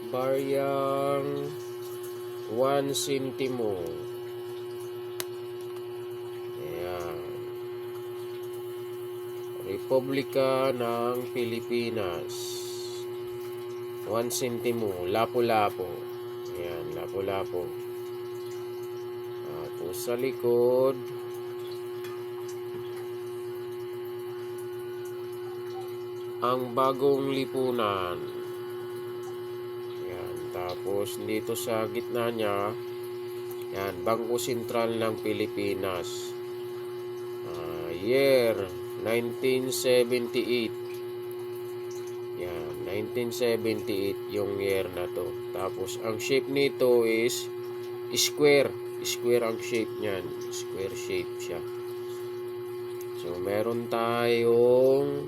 Baryang 1 centimo. Ayan. Republika ng Pilipinas. 1 centimo. Lapu-lapu. Ayan, lapu-lapu. Tapos sa likod, ang bagong lipunan. Ayan. Tapos dito sa gitna niya, yan, Bangko Sentral ng Pilipinas. Year 1978. Yan, 1978 yung year na to. Tapos ang shape nito is square. Square ang shape niyan. Square shape siya. So meron tayong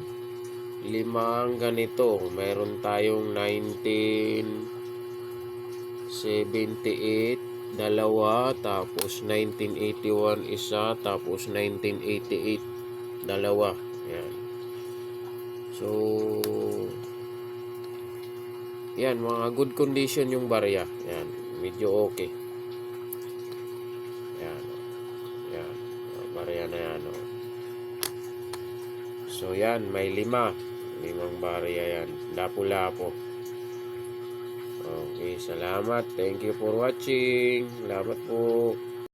5 ganito. Meron tayong 1978 dalawa, tapos 1981 isa, tapos 1988 dalawa. Yan. So yan, mga good condition yung barya. Yan, medyo okay. Yan. Yan. Barya na yan. Oh. So yan, may 5 barya yan. Lapu-lapu. Okay, salamat. Thank you for watching. Salamat po.